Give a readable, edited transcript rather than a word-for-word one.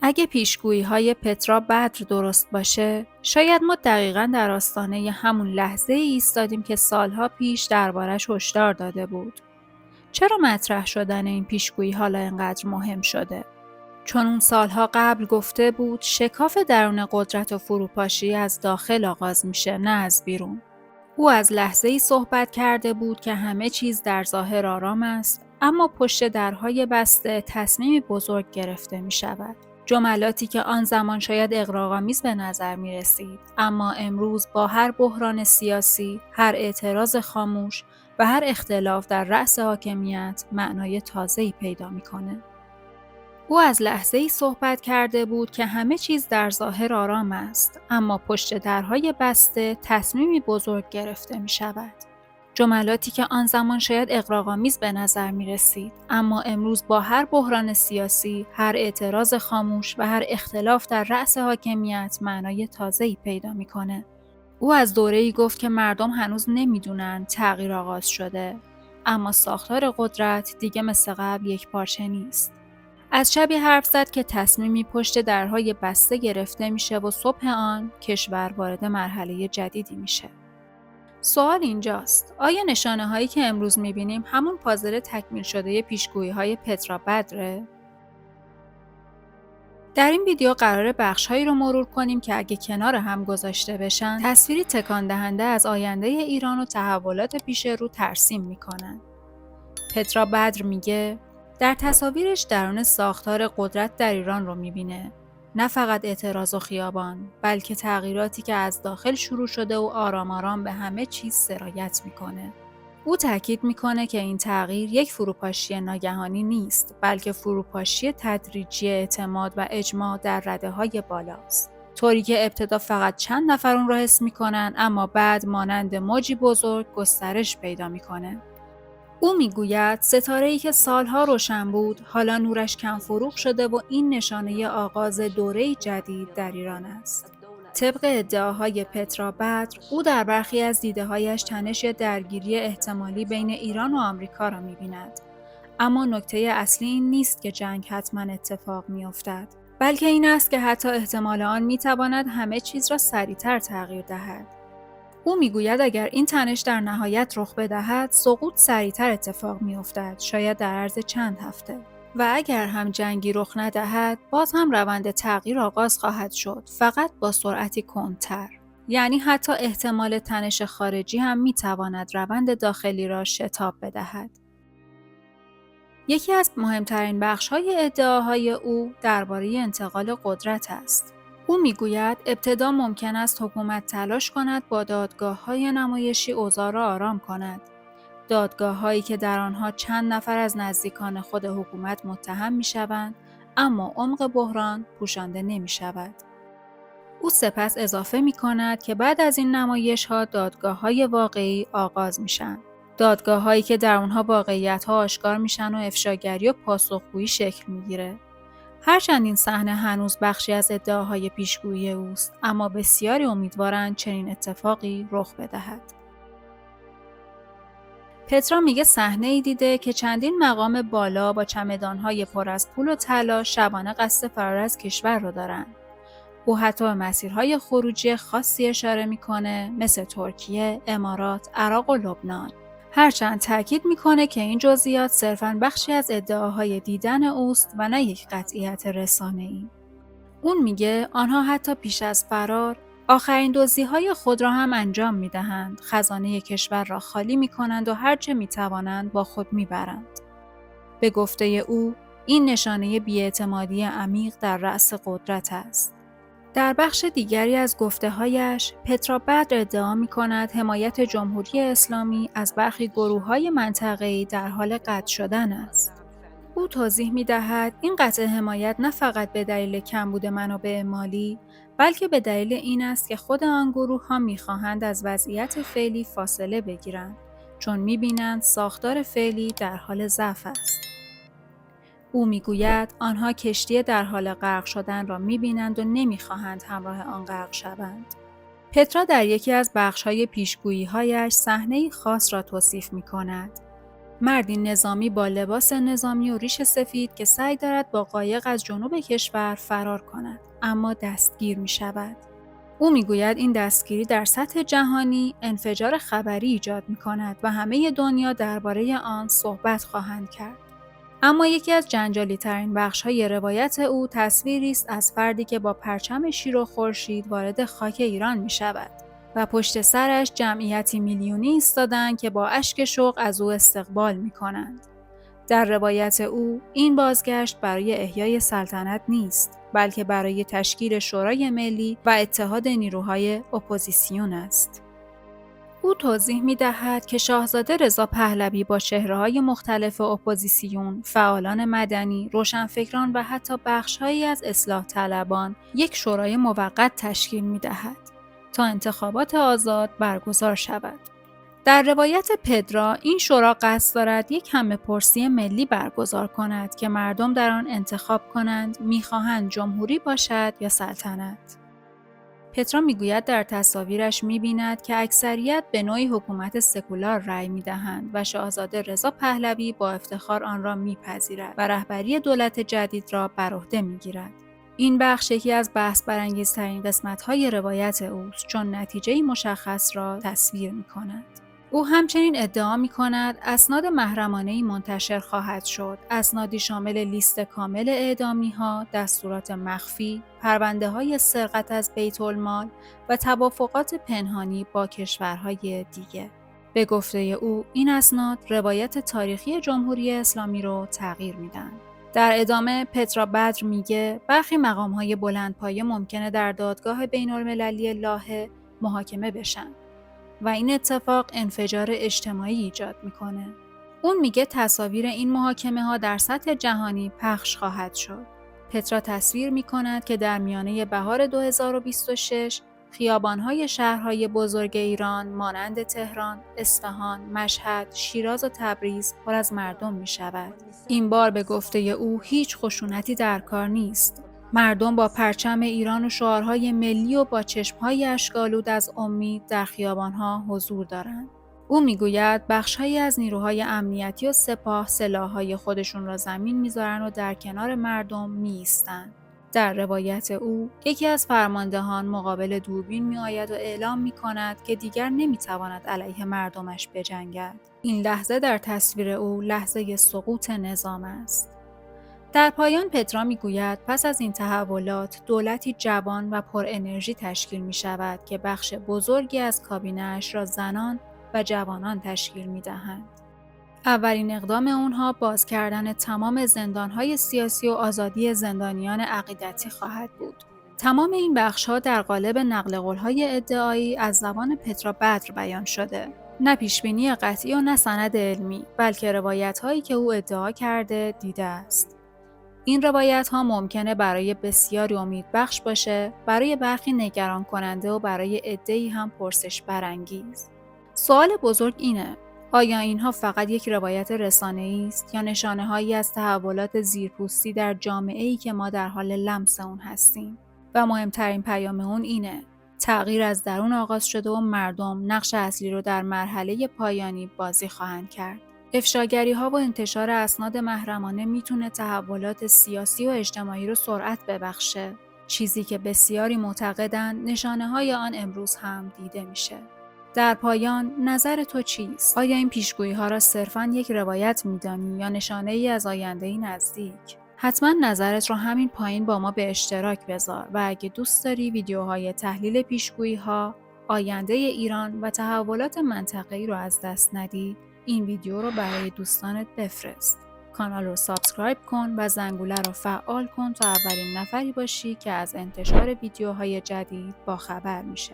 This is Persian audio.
اگه پیشگویی‌های پترا بدر درست باشه، شاید ما دقیقاً در آستانه همون لحظه ایستادیم که سالها پیش دربارش هشدار داده بود. چرا مطرح شدن این پیشگویی حالا اینقدر مهم شده؟ چون اون سالها قبل گفته بود شکاف درون قدرت و فروپاشی از داخل آغاز میشه، نه از بیرون. او از لحظه‌ای صحبت کرده بود که همه چیز در ظاهر آرام است، اما پشت درهای بسته تصمیمی بزرگ گرفته می شود. جملاتی که آن زمان شاید اغراق‌آمیز به نظر می رسید، اما امروز با هر بحران سیاسی، هر اعتراض خاموش و هر اختلاف در رأس حاکمیت معنای تازه‌ای پیدا می‌کنه. او از لحظه‌ای صحبت کرده بود که همه چیز در ظاهر آرام است، اما پشت درهای بسته تصمیمی بزرگ گرفته می شود. جملاتی که آن زمان شاید اغراق‌آمیز به نظر می رسید، اما امروز با هر بحران سیاسی، هر اعتراض خاموش و هر اختلاف در رأس حاکمیت معنای تازه‌ای پیدا می کنه. او از دوره‌ای گفت که مردم هنوز نمی‌دونن تغییر آغاز شده، اما ساختار قدرت دیگه مثل قبل یک پارچه نیست. از شبی حرف زد که تصمیمی پشت درهای بسته گرفته میشه و صبح آن کشور وارد مرحله جدیدی میشه. سوال اینجاست، آیا نشانه هایی که امروز میبینیم همون پازل تکمیل شده پیشگویی های پترا بدره؟ در این ویدیو قراره بخش‌هایی رو مرور کنیم که اگه کنار هم گذاشته بشن، تصویری تکان دهنده از آینده ایران و تحولات پیش رو ترسیم میکنن. پترا بدر میگه در تصاویرش درون ساختار قدرت در ایران رو میبینه. نه فقط اعتراض و خیابان، بلکه تغییراتی که از داخل شروع شده و آرام آرام به همه چیز سرایت میکنه. او تاکید میکنه که این تغییر یک فروپاشی ناگهانی نیست، بلکه فروپاشی تدریجی اعتماد و اجماع در رده‌های بالاست. طوری که ابتدا فقط چند نفر اون را حس میکنن، اما بعد مانند موجی بزرگ گسترش پیدا میکنه. او میگوید ستاره‌ای که سالها روشن بود، حالا نورش کم فروغ شده و این نشانه آغاز دوره‌ای جدید در ایران است. طبق ادعاهای پترا بدر، او در برخی از دیده‌هایش تنش یا درگیری احتمالی بین ایران و آمریکا را می‌بیند. اما نکته اصلی این نیست که جنگ حتما اتفاق می‌افتد، بلکه این است که حتی احتمال آن می‌تواند همه چیز را سریع‌تر تغییر دهد. او میگوید اگر این تنش در نهایت رخ بدهد، سقوط سریعتر اتفاق می‌افتد، شاید در عرض چند هفته. و اگر هم جنگی رخ ندهد، باز هم روند تغییر آغاز خواهد شد، فقط با سرعتی کندتر. یعنی حتی احتمال تنش خارجی هم می‌تواند روند داخلی را شتاب بدهد. یکی از مهمترین بخش‌های ادعاهای او درباره انتقال قدرت است. او میگوید ابتدا ممکن است حکومت تلاش کند با دادگاه‌های نمایشی اوضاع را آرام کند. دادگاه‌هایی که در آنها چند نفر از نزدیکان خود حکومت متهم می‌شوند، اما عمق بحران پوشانده نمی‌شود. او سپس اضافه می‌کند که بعد از این نمایش‌ها دادگاه‌های واقعی آغاز می‌شن. دادگاه‌هایی که در آنها واقعیت‌ها آشکار میشن و افشاگری و پاسخگویی شکل می‌گیره. هرچند این صحنه هنوز بخشی از ادعاهای پیشگویی اوست، اما بسیاری امیدوارند چنین اتفاقی رخ بدهد. پترا میگه صحنه‌ای دیده که چندین مقام بالا با چمدان‌های پر از پول و طلا شبانه قصد فرار از کشور رو دارن. او حتی به مسیرهای خروجی خاصی اشاره میکنه، مثل ترکیه، امارات، عراق و لبنان. هرچند تاکید میکنه که این جزئیات صرفاً بخشی از ادعاهای دیدن اوست و نه یک قطعیت رسانه‌ای. اون میگه آنها حتی پیش از فرار آخرین دزدی‌های خود را هم انجام میدهند، خزانه کشور را خالی میکنند و هرچه میتوانند با خود میبرند. به گفته او این نشانه بی‌اعتمادی عمیق در رأس قدرت است. در بخش دیگری از گفته‌هایش، پترا بدر ادعا می‌کند حمایت جمهوری اسلامی از برخی گروه‌های منطقه‌ای در حال قطع شدن است. او توضیح می‌دهد این قطع حمایت نه فقط به دلیل کمبود منابع مالی، بلکه به دلیل این است که خود آن گروه‌ها می‌خواهند از وضعیت فعلی فاصله بگیرند، چون می‌بینند ساختار فعلی در حال ضعف است. او میگوید آنها کشتی در حال غرق شدن را می‌بینند و نمی‌خواهند همراه آن غرق شوند. پترا در یکی از بخش‌های پیشگویی‌هایش صحنه‌ای خاص را توصیف می‌کند. مردی نظامی با لباس نظامی و ریش سفید که سعی دارد با قایق از جنوب کشور فرار کند، اما دستگیر می شود. او میگوید این دستگیری در سطح جهانی انفجار خبری ایجاد می کند و همه دنیا درباره آن صحبت خواهند کرد. اما یکی از جنجالی ترین بخش‌های روایت او تصویری است از فردی که با پرچم شیر و خورشید وارد خاک ایران می شود و پشت سرش جمعیتی میلیونی ایستادند که با اشک شوق از او استقبال می کنند. در روایت او این بازگشت برای احیای سلطنت نیست، بلکه برای تشکیل شورای ملی و اتحاد نیروهای اپوزیسیون است. او توضیح می‌دهد که شاهزاده رضا پهلوی با چهره‌های مختلف اپوزیسیون، فعالان مدنی، روشنفکران و حتی بخش‌هایی از اصلاح طلبان یک شورای موقت تشکیل می‌دهد تا انتخابات آزاد برگزار شود. در روایت پدرا این شورا قصد دارد یک همه‌پرسی ملی برگزار کند که مردم در آن انتخاب کنند می‌خواهند جمهوری باشد یا سلطنت. پترا میگوید در تصاویرش می‌بیند که اکثریت به نوعی حکومت سکولار رأی می‌دهند و شاهزاده رضا پهلوی با افتخار آن را می‌پذیرد و رهبری دولت جدید را بر عهده می‌گیرد. این بخش یکی از بحث برانگیزترین قسمت‌های روایت اوست چون نتیجه‌ای مشخص را تصویر می‌کند. او همچنین ادعا می‌کند اسناد محرمانه‌ای منتشر خواهد شد، اسنادی شامل لیست کامل اعدامی‌ها، دستورات مخفی، پرونده‌های سرقت از بیت‌المال و توافقات پنهانی با کشورهای دیگه. به گفته او، این اسناد روایت تاریخی جمهوری اسلامی رو تغییر میدن. در ادامه پترا بدر میگه برخی مقام‌های بلندپایه ممکنه در دادگاه بین‌المللی لاهه محاکمه بشن و این اتفاق انفجار اجتماعی ایجاد میکنه. اون میگه تصاویر این محاکمه ها در سطح جهانی پخش خواهد شد. پترا تصویر میکند که در میانه بهار 2026 خیابان‌های شهرهای بزرگ ایران مانند تهران، اصفهان، مشهد، شیراز و تبریز پر از مردم میشود. این بار به گفته او هیچ خشونتی در کار نیست. مردم با پرچم ایران و شعارهای ملی و با چشمهای اشک‌آلود از امید در خیابان‌ها حضور دارند. او میگوید بخش‌هایی از نیروهای امنیتی و سپاه سلاح‌های خودشون را زمین می‌ذارن و در کنار مردم می‌ایستند. در روایت او، یکی از فرماندهان مقابل دوربین می‌آید و اعلام می‌کند که دیگر نمی‌تواند علیه مردمش بجنگد. این لحظه در تصویر او لحظه سقوط نظام است. در پایان پترا میگوید پس از این تحولات دولتی جوان و پر انرژی تشکیل می شود که بخش بزرگی از کابینه‌اش را زنان و جوانان تشکیل می دهند. اولین اقدام اونها باز کردن تمام زندانهای سیاسی و آزادی زندانیان عقیدتی خواهد بود. تمام این بخش‌ها در قالب نقل قول‌های ادعایی از زبان پترا بدر بیان شده. نه پیشبینی قطعی و نه سند علمی، بلکه روایت‌هایی که او ادعا کرده دیده است. این روایت‌ها ممکنه برای بسیاری امیدبخش باشه، برای برخی نگران کننده و برای عده‌ای هم پرسش برانگیز. سوال بزرگ اینه: آیا اینها فقط یک روایت رسانه‌ای است یا نشانه‌هایی از تحولات زیرپوستی در جامعه‌ای که ما در حال لمس اون هستیم؟ و مهمترین پیام اون اینه: تغییر از درون آغاز شده و مردم نقش اصلی رو در مرحله پایانی بازی خواهند کرد. افشاگری‌ها و انتشار اسناد محرمانه میتونه تحولات سیاسی و اجتماعی رو سرعت ببخشه، چیزی که بسیاری معتقدن نشانه‌های آن امروز هم دیده میشه. در پایان نظر تو چیست؟ آیا این پیشگویی‌ها را صرفاً یک روایت می‌دانی یا نشانه‌ای از آینده‌ای نزدیک؟ حتما نظرت رو همین پایین با ما به اشتراک بذار و اگه دوست داری ویدیوهای تحلیل پیشگویی‌ها، آینده ایران و تحولات منطقه‌ای رو از دست ندی، این ویدیو رو برای دوستانت بفرست. کانال رو سابسکرایب کن و زنگوله رو فعال کن تا اولین نفری باشی که از انتشار ویدیوهای جدید باخبر میشه.